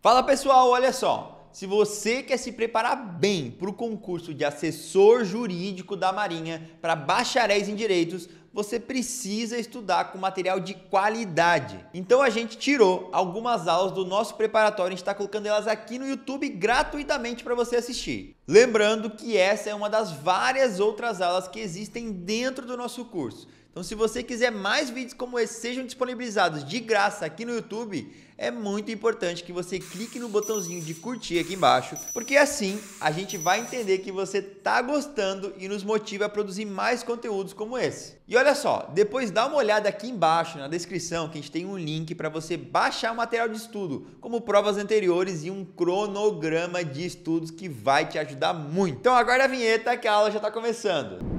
Fala pessoal, olha só, se você quer se preparar bem para o concurso de assessor jurídico da Marinha para bacharéis em direitos, você precisa estudar com material de qualidade. Então a gente tirou algumas aulas do nosso preparatório, a gente está colocando elas aqui no YouTube gratuitamente para você assistir. Lembrando que essa é uma das várias outras aulas que existem dentro do nosso curso. Então, se você quiser mais vídeos como esse sejam disponibilizados de graça aqui no YouTube, é muito importante que você clique no botãozinho de curtir aqui embaixo, porque assim a gente vai entender que você está gostando e nos motiva a produzir mais conteúdos como esse. E olha só, depois dá uma olhada aqui embaixo na descrição que a gente tem um link para você baixar o material de estudo, como provas anteriores e um cronograma de estudos que vai te ajudar muito. Então aguarda a vinheta que a aula já está começando.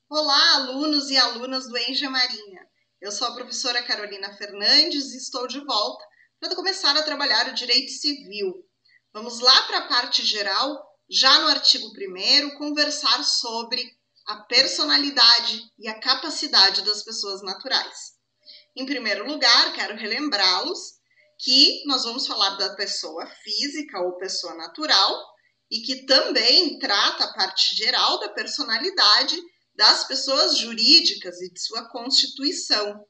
Olá, alunos e alunas do ENGE Marinha. Eu sou a professora Carolina Fernandes e estou de volta para começar a trabalhar o direito civil. Vamos lá para a parte geral, já no artigo 1º, conversar sobre a personalidade e a capacidade das pessoas naturais. Em primeiro lugar, quero relembrá-los que nós vamos falar da pessoa física ou pessoa natural e que também trata a parte geral da personalidade das pessoas jurídicas e de sua constituição.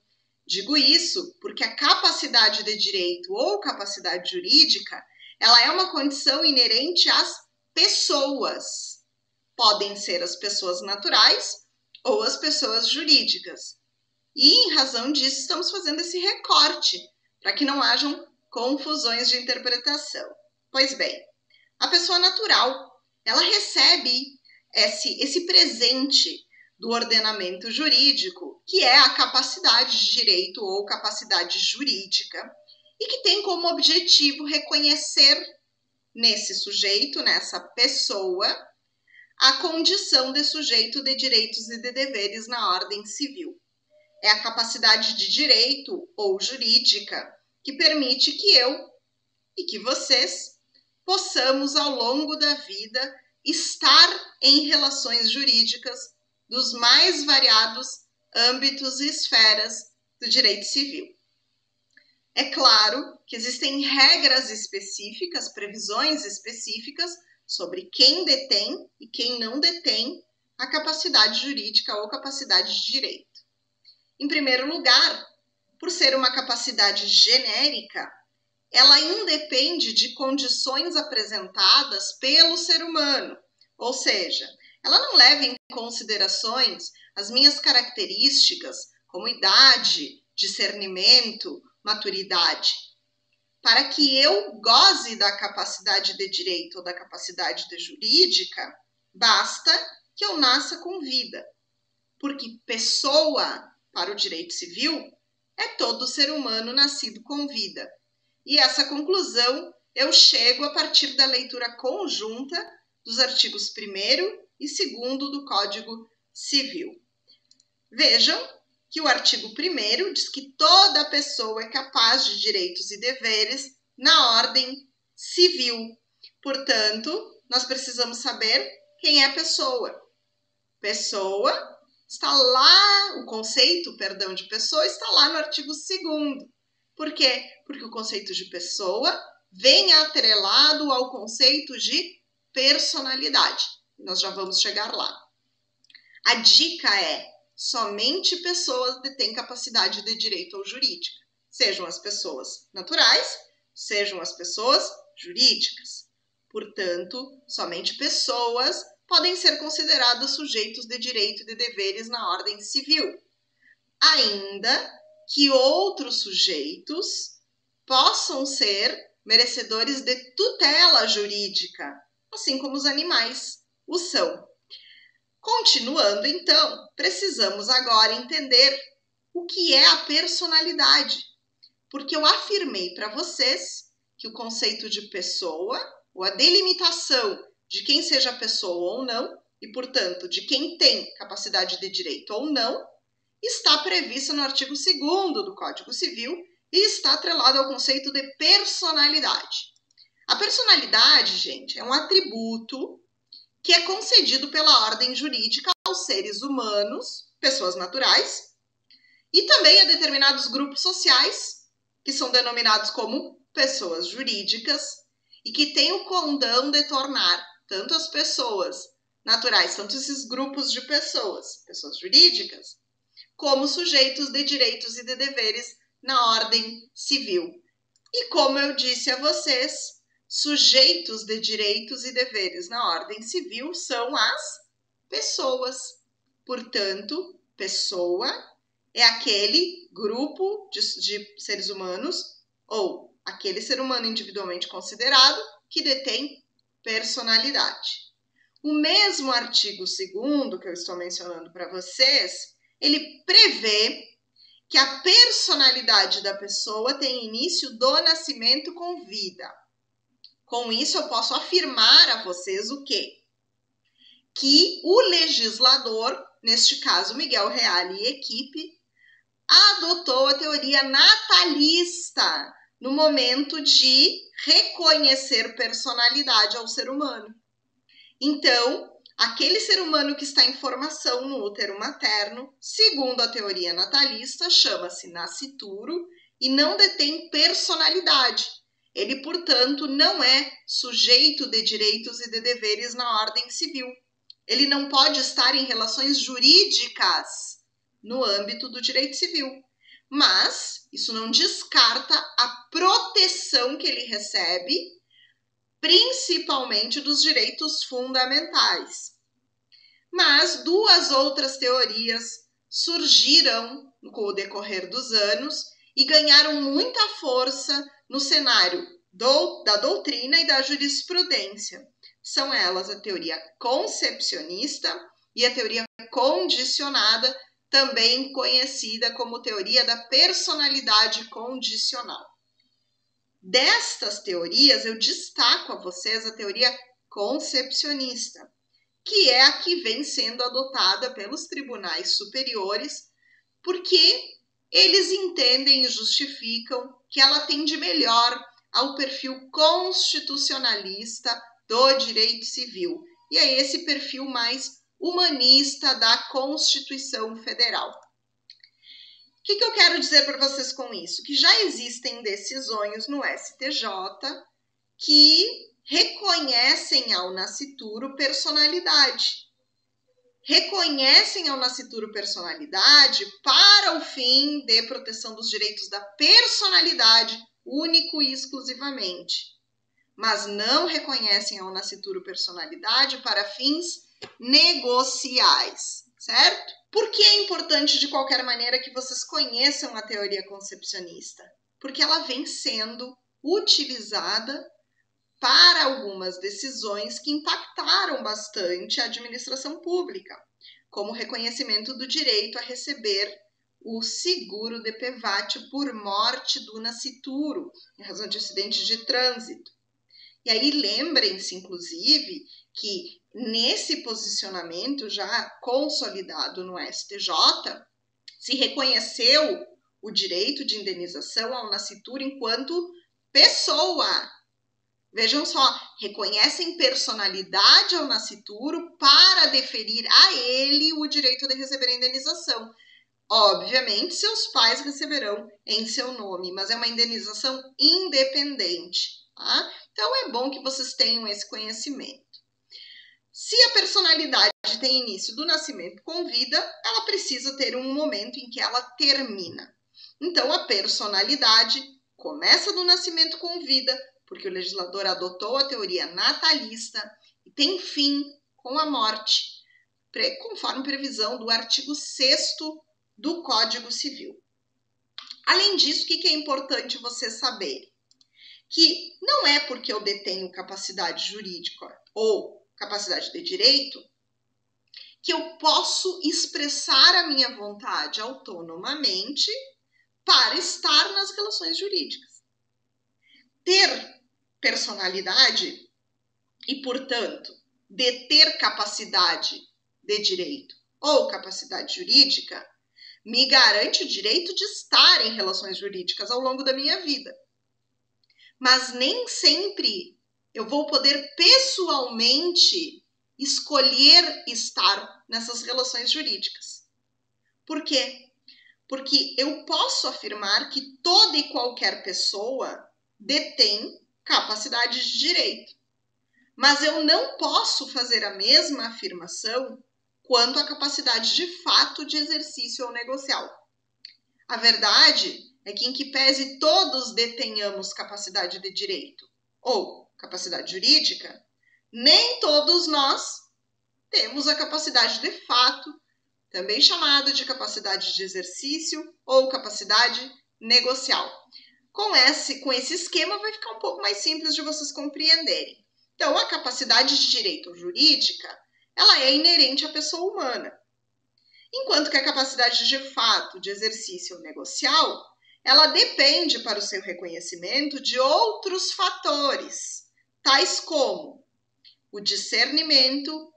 Digo isso porque a capacidade de direito ou capacidade jurídica, ela é uma condição inerente às pessoas. Podem ser as pessoas naturais ou as pessoas jurídicas. E, em razão disso, estamos fazendo esse recorte, para que não hajam confusões de interpretação. Pois bem, a pessoa natural, ela recebe esse presente do ordenamento jurídico, que é a capacidade de direito ou capacidade jurídica, e que tem como objetivo reconhecer nesse sujeito, nessa pessoa, a condição de sujeito de direitos e de deveres na ordem civil. É a capacidade de direito ou jurídica que permite que eu e que vocês possamos, ao longo da vida, estar em relações jurídicas dos mais variados âmbitos e esferas do direito civil. É claro que existem regras específicas, previsões específicas sobre quem detém e quem não detém a capacidade jurídica ou capacidade de direito. Em primeiro lugar, por ser uma capacidade genérica, ela independe de condições apresentadas pelo ser humano, ou seja, ela não leva em considerações as minhas características, como idade, discernimento, maturidade. Para que eu goze da capacidade de direito ou da capacidade de jurídica, basta que eu nasça com vida, porque pessoa, para o direito civil, é todo ser humano nascido com vida. E essa conclusão eu chego a partir da leitura conjunta dos artigos 1º e 2º do Código Civil. Vejam que o artigo 1º diz que toda pessoa é capaz de direitos e deveres na ordem civil. Portanto, nós precisamos saber quem é a pessoa. Pessoa está lá, o conceito, de pessoa está lá no artigo 2º. Por quê? Porque o conceito de pessoa vem atrelado ao conceito de personalidade. Nós já vamos chegar lá. A dica é: somente pessoas detêm capacidade de direito ou jurídica. Sejam as pessoas naturais, sejam as pessoas jurídicas. Portanto, somente pessoas podem ser considerados sujeitos de direito e de deveres na ordem civil. Ainda que outros sujeitos possam ser merecedores de tutela jurídica, assim como os animais o são. Continuando, então, precisamos agora entender o que é a personalidade, porque eu afirmei para vocês que o conceito de pessoa, ou a delimitação de quem seja pessoa ou não, e, portanto, de quem tem capacidade de direito ou não, está prevista no artigo 2º do Código Civil e está atrelado ao conceito de personalidade. A personalidade, gente, é um atributo que é concedido pela ordem jurídica aos seres humanos, pessoas naturais, e também a determinados grupos sociais, que são denominados como pessoas jurídicas, e que têm o condão de tornar tanto as pessoas naturais, tanto esses grupos de pessoas, pessoas jurídicas, como sujeitos de direitos e de deveres na ordem civil. E como eu disse a vocês, sujeitos de direitos e deveres na ordem civil são as pessoas. Portanto, pessoa é aquele grupo de seres humanos ou aquele ser humano individualmente considerado que detém personalidade. O mesmo artigo 2º que eu estou mencionando para vocês, ele prevê que a personalidade da pessoa tem início do nascimento com vida. Com isso, eu posso afirmar a vocês o quê? Que o legislador, neste caso Miguel Reale e equipe, adotou a teoria natalista no momento de reconhecer personalidade ao ser humano. Então, aquele ser humano que está em formação no útero materno, segundo a teoria natalista, chama-se nascituro e não detém personalidade. Ele, portanto, não é sujeito de direitos e de deveres na ordem civil. Ele não pode estar em relações jurídicas no âmbito do direito civil. Mas isso não descarta a proteção que ele recebe, principalmente dos direitos fundamentais. Mas 2 outras teorias surgiram com o decorrer dos anos e ganharam muita força no cenário da doutrina e da jurisprudência. São elas a teoria concepcionista e a teoria condicionada, também conhecida como teoria da personalidade condicional. Destas teorias, eu destaco a vocês a teoria concepcionista, que é a que vem sendo adotada pelos tribunais superiores, porque eles entendem e justificam que ela atende melhor ao perfil constitucionalista do direito civil, e é esse perfil mais humanista da Constituição Federal. O que eu quero dizer para vocês com isso? Que já existem decisões no STJ que reconhecem ao nascituro personalidade. Reconhecem ao nascituro personalidade para o fim de proteção dos direitos da personalidade, único e exclusivamente. Mas não reconhecem ao nascituro personalidade para fins negociais, certo? Por que é importante, de qualquer maneira, que vocês conheçam a teoria concepcionista? Porque ela vem sendo utilizada para algumas decisões que impactaram bastante a administração pública, como o reconhecimento do direito a receber o seguro de PVAT por morte do nascituro, em razão de acidente de trânsito. E aí lembrem-se, inclusive, que nesse posicionamento já consolidado no STJ, se reconheceu o direito de indenização ao nascituro enquanto pessoa. Vejam só, reconhecem personalidade ao nascituro para deferir a ele o direito de receber a indenização. Obviamente, seus pais receberão em seu nome, mas é uma indenização independente, tá? Então, é bom que vocês tenham esse conhecimento. Se a personalidade tem início do nascimento com vida, ela precisa ter um momento em que ela termina. Então, a personalidade começa do nascimento com vida, porque o legislador adotou a teoria natalista e tem fim com a morte, conforme previsão do artigo 6º do Código Civil. Além disso, o que é importante vocês saberem? Que não é porque eu detenho capacidade jurídica ou capacidade de direito que eu posso expressar a minha vontade autonomamente para estar nas relações jurídicas. Ter personalidade e, portanto, deter capacidade de direito ou capacidade jurídica me garante o direito de estar em relações jurídicas ao longo da minha vida. Mas nem sempre eu vou poder pessoalmente escolher estar nessas relações jurídicas. Por quê? porque eu posso afirmar que toda e qualquer pessoa detém capacidade de direito. Mas eu não posso fazer a mesma afirmação quanto à capacidade de fato de exercício ou negocial. A verdade é que, em que pese todos detenhamos capacidade de direito ou capacidade jurídica, nem todos nós temos a capacidade de fato, também chamada de capacidade de exercício ou capacidade negocial. Com esse esquema vai ficar um pouco mais simples de vocês compreenderem. Então, a capacidade de direito ou jurídica, ela é inerente à pessoa humana. Enquanto que a capacidade de fato, de exercício ou negocial, ela depende para o seu reconhecimento de outros fatores, tais como o discernimento,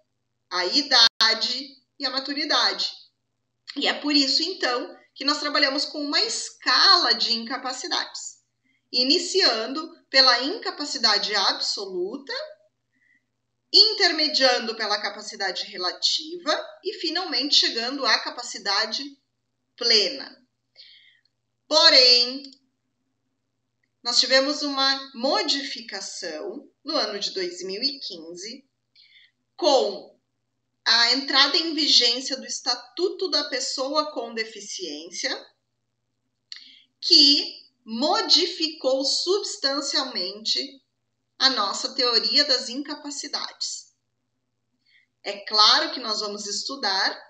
a idade e a maturidade. E é por isso, então, que nós trabalhamos com uma escala de incapacidades, iniciando pela incapacidade absoluta, intermediando pela capacidade relativa e, finalmente, chegando à capacidade plena. Porém, nós tivemos uma modificação no ano de 2015 com a entrada em vigência do Estatuto da Pessoa com Deficiência, que modificou substancialmente a nossa teoria das incapacidades. É claro que nós vamos estudar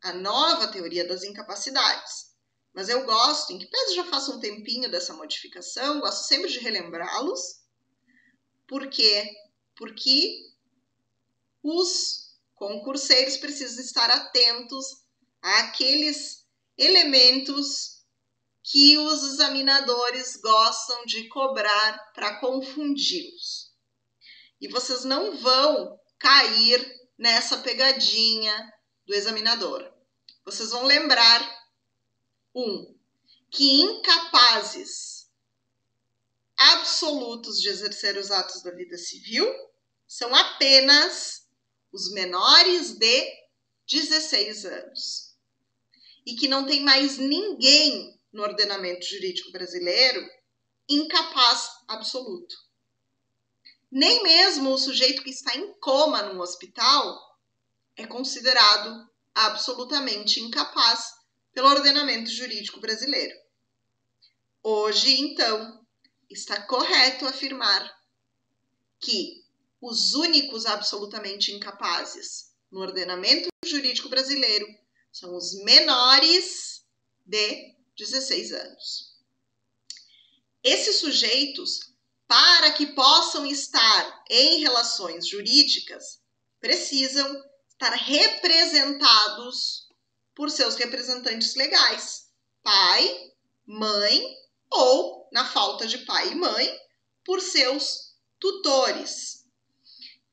a nova teoria das incapacidades, mas eu gosto, em que pese já faça um tempinho dessa modificação, gosto sempre de relembrá-los. Por quê? Porque os concurseiros precisam estar atentos àqueles elementos que os examinadores gostam de cobrar para confundi-los. E vocês não vão cair nessa pegadinha do examinador. Vocês vão lembrar, que incapazes absolutos de exercer os atos da vida civil são apenas os menores de 16 anos. E que não tem mais ninguém no ordenamento jurídico brasileiro incapaz absoluto. Nem mesmo o sujeito que está em coma num hospital é considerado absolutamente incapaz pelo ordenamento jurídico brasileiro. Hoje, então, está correto afirmar que os únicos absolutamente incapazes no ordenamento jurídico brasileiro são os menores de 16 anos. Esses sujeitos, para que possam estar em relações jurídicas, precisam estar representados por seus representantes legais, pai, mãe ou, na falta de pai e mãe, por seus tutores.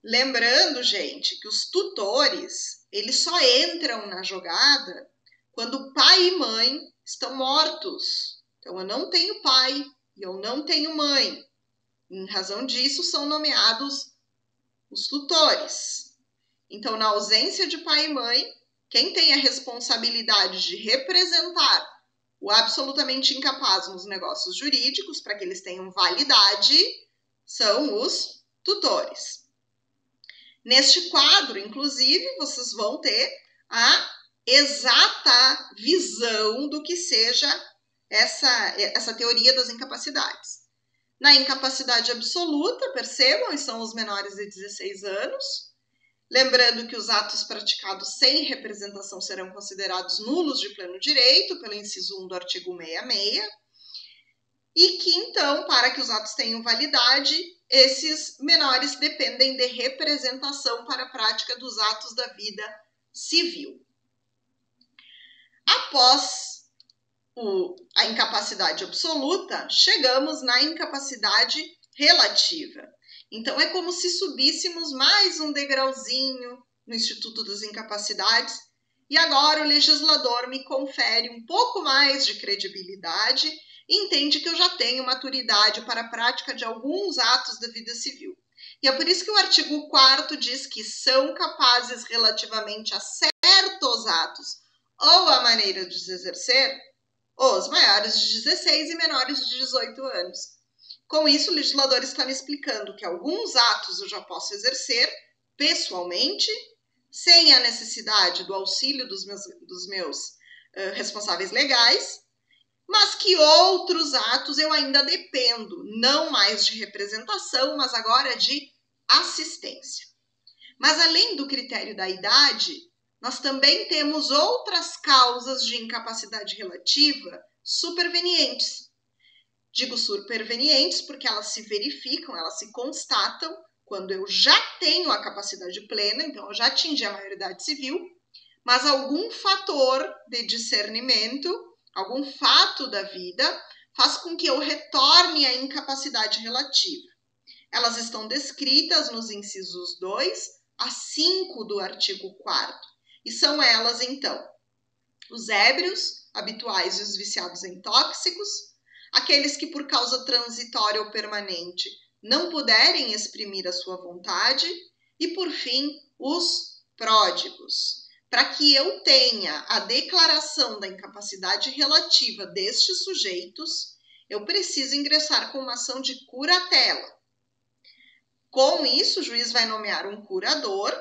Lembrando, gente, que os tutores, eles só entram na jogada quando pai e mãe estão mortos. Então, eu não tenho pai e eu não tenho mãe. Em razão disso, são nomeados os tutores. Então, na ausência de pai e mãe, quem tem a responsabilidade de representar o absolutamente incapaz nos negócios jurídicos, para que eles tenham validade, são os tutores. Neste quadro, inclusive, vocês vão ter a exata visão do que seja essa teoria das incapacidades. Na incapacidade absoluta, percebam, são os menores de 16 anos. Lembrando que os atos praticados sem representação serão considerados nulos de pleno direito, pelo inciso 1 do artigo 66, e que, então, para que os atos tenham validade, esses menores dependem de representação para a prática dos atos da vida civil. Após a incapacidade absoluta, chegamos na incapacidade relativa. Então, é como se subíssemos mais um degrauzinho no Instituto das Incapacidades e agora o legislador me confere um pouco mais de credibilidade e entende que eu já tenho maturidade para a prática de alguns atos da vida civil. E é por isso que o artigo 4º diz que são capazes relativamente a certos atos ou a maneira de os exercer os maiores de 16 e menores de 18 anos. Com isso, o legislador está me explicando que alguns atos eu já posso exercer pessoalmente, sem a necessidade do auxílio dos meus responsáveis legais, mas que outros atos eu ainda dependo, não mais de representação, mas agora de assistência. Mas além do critério da idade, nós também temos outras causas de incapacidade relativa supervenientes. Digo supervenientes porque elas se verificam, elas se constatam quando eu já tenho a capacidade plena, então eu já atingi a maioridade civil, mas algum fator de discernimento, algum fato da vida, faz com que eu retorne à incapacidade relativa. Elas estão descritas nos incisos 2 a 5 do artigo 4º. E são elas, então, os ébrios habituais e os viciados em tóxicos, aqueles que por causa transitória ou permanente não puderem exprimir a sua vontade e, por fim, os pródigos. Para que eu tenha a declaração da incapacidade relativa destes sujeitos, eu preciso ingressar com uma ação de curatela. Com isso, o juiz vai nomear um curador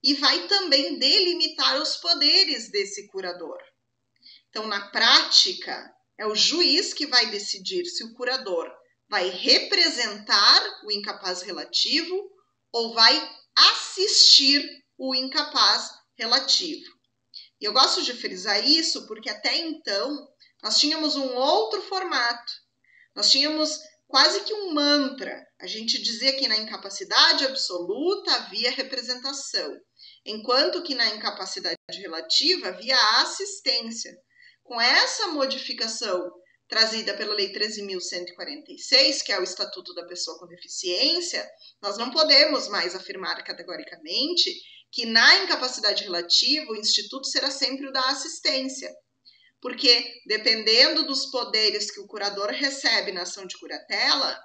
e vai também delimitar os poderes desse curador. Então, na prática, é o juiz que vai decidir se o curador vai representar o incapaz relativo ou vai assistir o incapaz relativo. E eu gosto de frisar isso porque até então nós tínhamos um outro formato. Nós tínhamos quase que um mantra. A gente dizia que na incapacidade absoluta havia representação, enquanto que na incapacidade relativa havia assistência. Com essa modificação trazida pela Lei 13.146, que é o Estatuto da Pessoa com Deficiência, nós não podemos mais afirmar categoricamente que na incapacidade relativa o instituto será sempre o da assistência, porque dependendo dos poderes que o curador recebe na ação de curatela,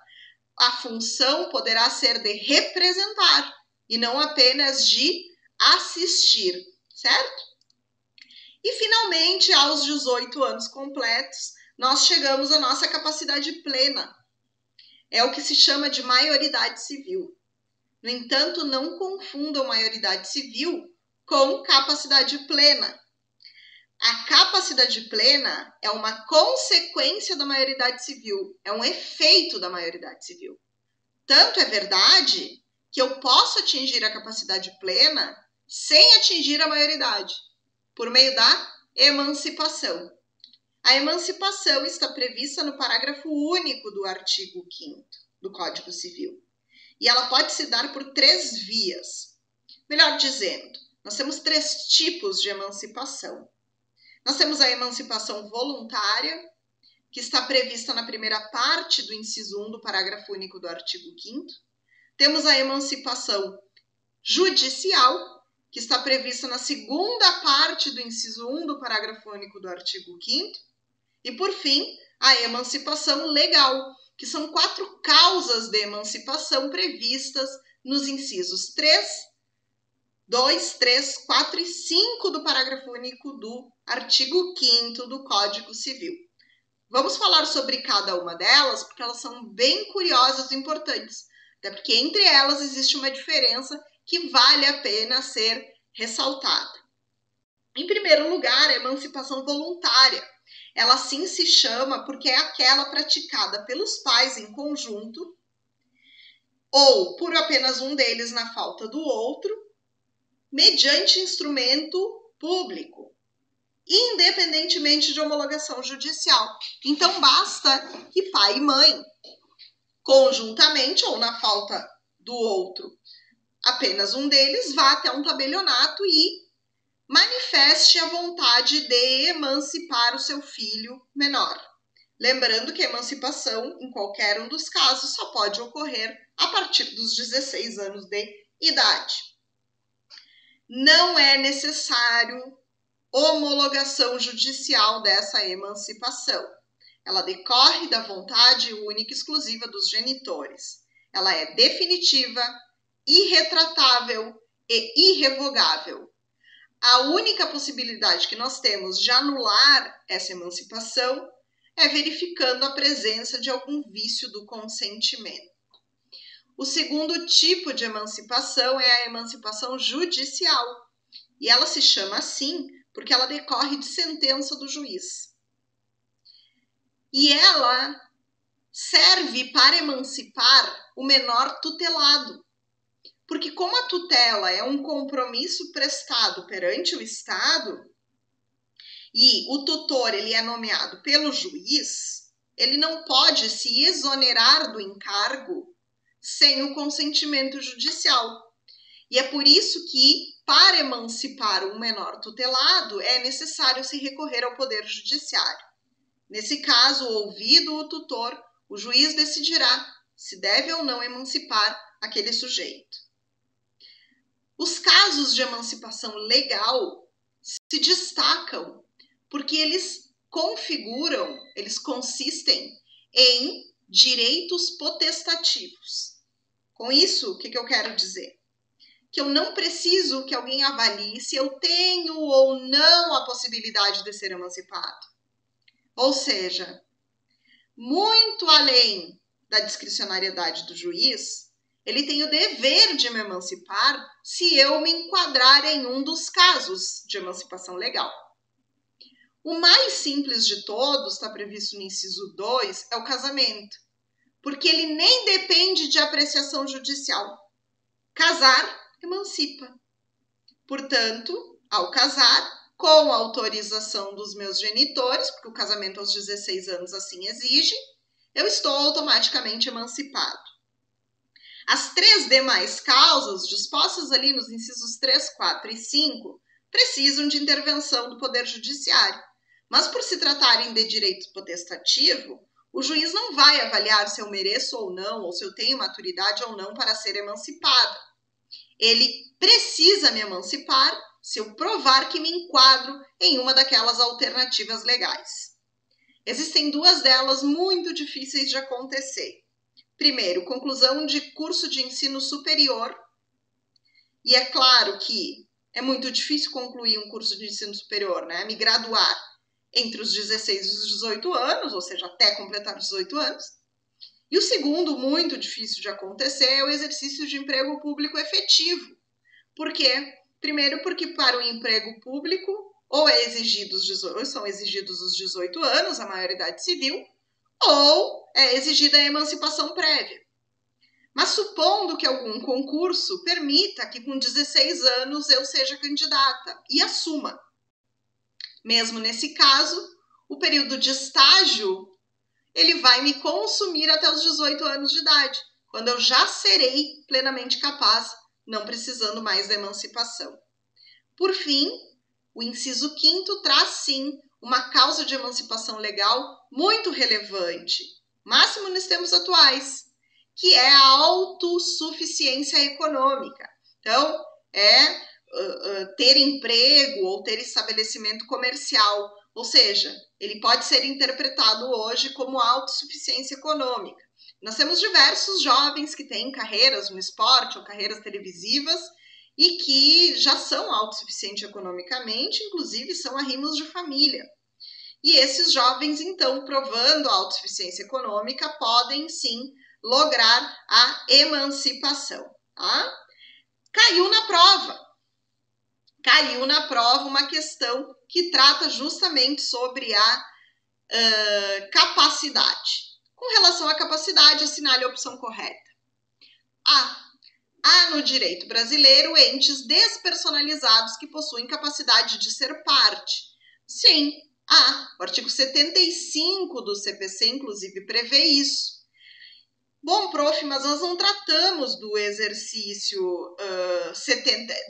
a função poderá ser de representar e não apenas de assistir, certo? E, finalmente, aos 18 anos completos, nós chegamos à nossa capacidade plena. É o que se chama de maioridade civil. No entanto, não confundam maioridade civil com capacidade plena. A capacidade plena é uma consequência da maioridade civil, é um efeito da maioridade civil. Tanto é verdade que eu posso atingir a capacidade plena sem atingir a maioridade, por meio da emancipação. A emancipação está prevista no parágrafo único do artigo 5º do Código Civil. E ela pode se dar por 3 vias. Melhor dizendo, nós temos 3 tipos de emancipação. Nós temos a emancipação voluntária, que está prevista na primeira parte do inciso 1 do parágrafo único do artigo 5º. Temos a emancipação judicial, que está prevista na segunda parte do inciso 1 do parágrafo único do artigo 5º. E, por fim, a emancipação legal, que são 4 causas de emancipação previstas nos incisos 3, 2, 3, 4 e 5 do parágrafo único do artigo 5º do Código Civil. Vamos falar sobre cada uma delas, porque elas são bem curiosas e importantes, até porque entre elas existe uma diferença que vale a pena ser ressaltada. Em primeiro lugar, a emancipação voluntária. Ela assim se chama porque é aquela praticada pelos pais em conjunto ou por apenas um deles na falta do outro, mediante instrumento público, independentemente de homologação judicial. Então, basta que pai e mãe, conjuntamente ou na falta do outro, apenas um deles vá até um tabelionato e manifeste a vontade de emancipar o seu filho menor. Lembrando que a emancipação, em qualquer um dos casos, só pode ocorrer a partir dos 16 anos de idade. Não é necessário homologação judicial dessa emancipação. Ela decorre da vontade única e exclusiva dos genitores. Ela é definitiva, irretratável e irrevogável. A única possibilidade que nós temos de anular essa emancipação é verificando a presença de algum vício do consentimento. O segundo tipo de emancipação é a emancipação judicial, e ela se chama assim porque ela decorre de sentença do juiz. E ela serve para emancipar o menor tutelado, porque como a tutela é um compromisso prestado perante o Estado e o tutor ele é nomeado pelo juiz, ele não pode se exonerar do encargo sem o consentimento judicial. E é por isso que, para emancipar um menor tutelado, é necessário se recorrer ao Poder Judiciário. Nesse caso, ouvido o tutor, o juiz decidirá se deve ou não emancipar aquele sujeito. Os casos de emancipação legal se destacam porque eles configuram, eles consistem em direitos potestativos. Com isso, o que eu quero dizer? Que eu não preciso que alguém avalie se eu tenho ou não a possibilidade de ser emancipado. Ou seja, muito além da discricionariedade do juiz, ele tem o dever de me emancipar se eu me enquadrar em um dos casos de emancipação legal. O mais simples de todos, está previsto no inciso 2, é o casamento, porque ele nem depende de apreciação judicial. Casar emancipa. Portanto, ao casar, com a autorização dos meus genitores, porque o casamento aos 16 anos assim exige, eu estou automaticamente emancipado. As três demais causas, dispostas ali nos incisos 3, 4 e 5, precisam de intervenção do Poder Judiciário. Mas por se tratarem de direito potestativo, o juiz não vai avaliar se eu mereço ou não, ou se eu tenho maturidade ou não para ser emancipado. Ele precisa me emancipar se eu provar que me enquadro em uma daquelas alternativas legais. Existem duas delas muito difíceis de acontecer. Primeiro, conclusão de curso de ensino superior. E é claro que é muito difícil concluir um curso de ensino superior, né? Me graduar entre os 16 e os 18 anos, ou seja, até completar os 18 anos. E o segundo, muito difícil de acontecer, é o exercício de emprego público efetivo. Por quê? Primeiro, porque para o emprego público, ou são exigidos os 18 anos, a maioridade civil, ou é exigida a emancipação prévia. Mas supondo que algum concurso permita que com 16 anos eu seja candidata e assuma. Mesmo nesse caso, o período de estágio ele vai me consumir até os 18 anos de idade, quando eu já serei plenamente capaz, não precisando mais da emancipação. Por fim, o inciso 5º traz sim uma causa de emancipação legal muito relevante, máximo nos tempos atuais, que é a autossuficiência econômica. Então, ter emprego ou ter estabelecimento comercial, ou seja, ele pode ser interpretado hoje como autossuficiência econômica. Nós temos diversos jovens que têm carreiras no esporte ou carreiras televisivas e que já são autossuficientes economicamente, inclusive são arrimos de família. E esses jovens, então, provando a autossuficiência econômica, podem sim lograr a emancipação. Tá? Caiu na prova uma questão que trata justamente sobre a capacidade. Com relação à capacidade, assinale a opção correta. Há no direito brasileiro entes despersonalizados que possuem capacidade de ser parte. Sim, há. O artigo 75 do CPC, inclusive, prevê isso. Bom, prof, mas nós não tratamos do exercício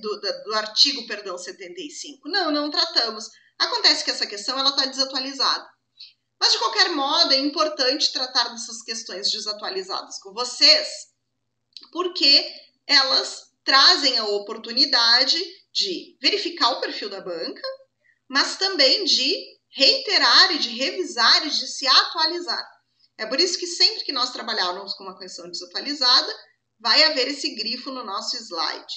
do artigo 75. Não tratamos. Acontece que essa questão está desatualizada. Mas, de qualquer modo, é importante tratar dessas questões desatualizadas com vocês, porque elas trazem a oportunidade de verificar o perfil da banca, mas também de reiterar e de revisar e de se atualizar. É por isso que sempre que nós trabalharmos com uma questão desatualizada, vai haver esse grifo no nosso slide.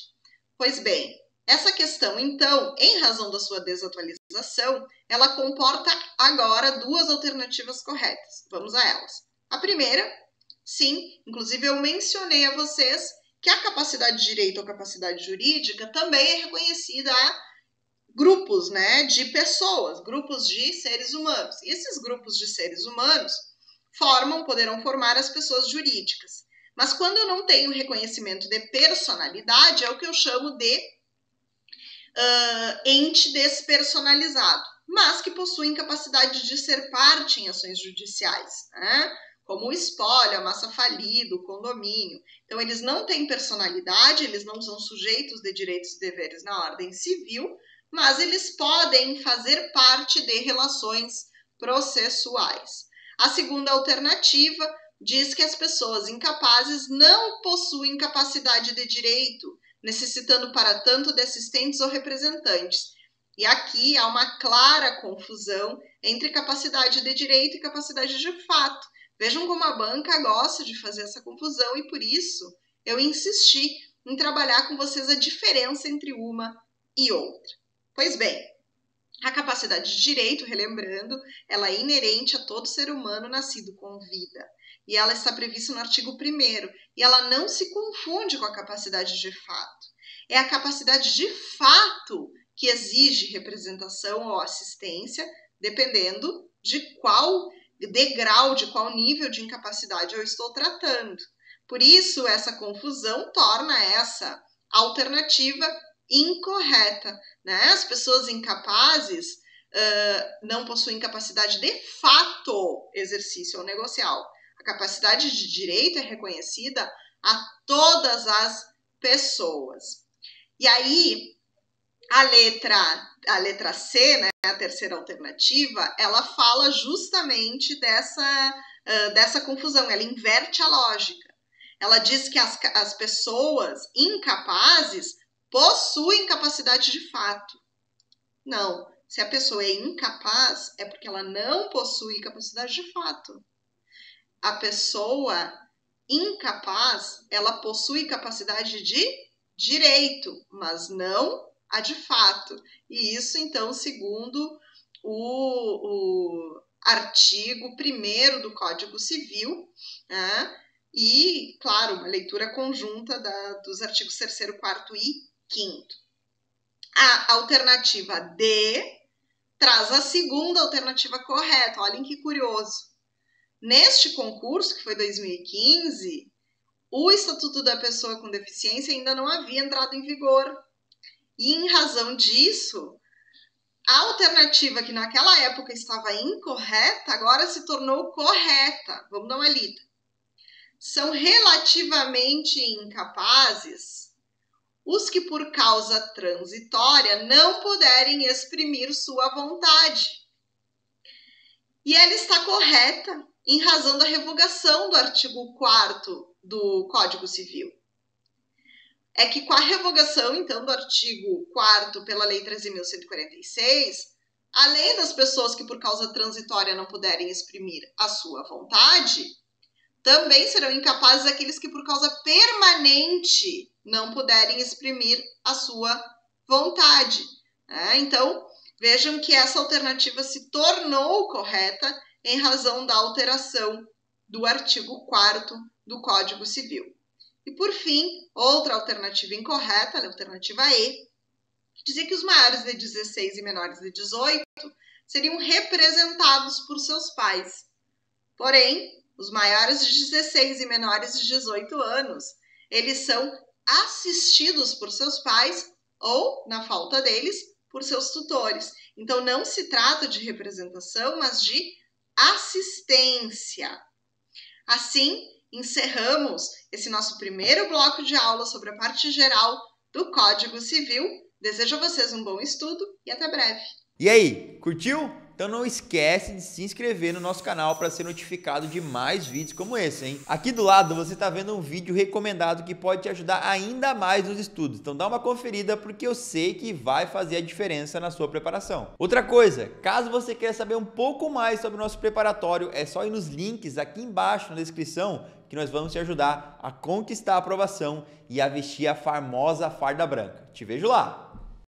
Pois bem, Essa questão, então, em razão da sua desatualização, ela comporta agora duas alternativas corretas. Vamos a elas. A primeira, sim, inclusive eu mencionei a vocês que a capacidade de direito ou capacidade jurídica também é reconhecida a grupos, né, de pessoas, grupos de seres humanos. E esses grupos de seres humanos poderão formar as pessoas jurídicas. Mas quando eu não tenho reconhecimento de personalidade, é o que eu chamo de ente despersonalizado, mas que possuem capacidade de ser parte em ações judiciais, né? Como o espólio, a massa falida, o condomínio. Então, eles não têm personalidade, eles não são sujeitos de direitos e deveres na ordem civil, mas eles podem fazer parte de relações processuais. A segunda alternativa diz que as pessoas incapazes não possuem capacidade de direito, necessitando para tanto de assistentes ou representantes. E aqui há uma clara confusão entre capacidade de direito e capacidade de fato. Vejam como a banca gosta de fazer essa confusão e por isso eu insisti em trabalhar com vocês a diferença entre uma e outra. Pois bem, a capacidade de direito, relembrando, ela é inerente a todo ser humano nascido com vida. E ela está prevista no artigo 1º, e ela não se confunde com a capacidade de fato. É a capacidade de fato que exige representação ou assistência, dependendo de qual degrau, de qual nível de incapacidade eu estou tratando. Por isso, essa confusão torna essa alternativa incorreta, né? As pessoas incapazes não possuem capacidade de fato exercício ou negocial. A capacidade de direito é reconhecida a todas as pessoas. E aí, a letra C, né, a terceira alternativa, ela fala justamente dessa confusão, ela inverte a lógica. Ela diz que as pessoas incapazes possuem capacidade de fato. Não, se a pessoa é incapaz, é porque ela não possui capacidade de fato. A pessoa incapaz, ela possui capacidade de direito, mas não a de fato. E isso, então, segundo o artigo 1º do Código Civil, né? E, claro, uma leitura conjunta dos artigos 3º, 4º e 5º. A alternativa D traz a segunda alternativa correta. Olhem que curioso. Neste concurso, que foi 2015, o Estatuto da Pessoa com Deficiência ainda não havia entrado em vigor. E, em razão disso, a alternativa que naquela época estava incorreta, agora se tornou correta. Vamos dar uma lida. São relativamente incapazes os que, por causa transitória, não puderem exprimir sua vontade. E ela está correta em razão da revogação do artigo 4º do Código Civil. É que com a revogação, então, do artigo 4º pela Lei 13.146, além das pessoas que por causa transitória não puderem exprimir a sua vontade, também serão incapazes aqueles que por causa permanente não puderem exprimir a sua vontade. Então, vejam que essa alternativa se tornou correta em razão da alteração do artigo 4º do Código Civil. E, por fim, outra alternativa incorreta, a alternativa E, que dizia que os maiores de 16 e menores de 18 seriam representados por seus pais. Porém, os maiores de 16 e menores de 18 anos, eles são assistidos por seus pais ou, na falta deles, por seus tutores. Então, não se trata de representação, mas de assistência. Assim, encerramos esse nosso primeiro bloco de aula sobre a parte geral do Código Civil. Desejo a vocês um bom estudo e até breve. E aí, curtiu? Então não esquece de se inscrever no nosso canal para ser notificado de mais vídeos como esse, hein? Aqui do lado você está vendo um vídeo recomendado que pode te ajudar ainda mais nos estudos. Então dá uma conferida porque eu sei que vai fazer a diferença na sua preparação. Outra coisa, caso você queira saber um pouco mais sobre o nosso preparatório, é só ir nos links aqui embaixo na descrição que nós vamos te ajudar a conquistar a aprovação e a vestir a famosa farda branca. Te vejo lá!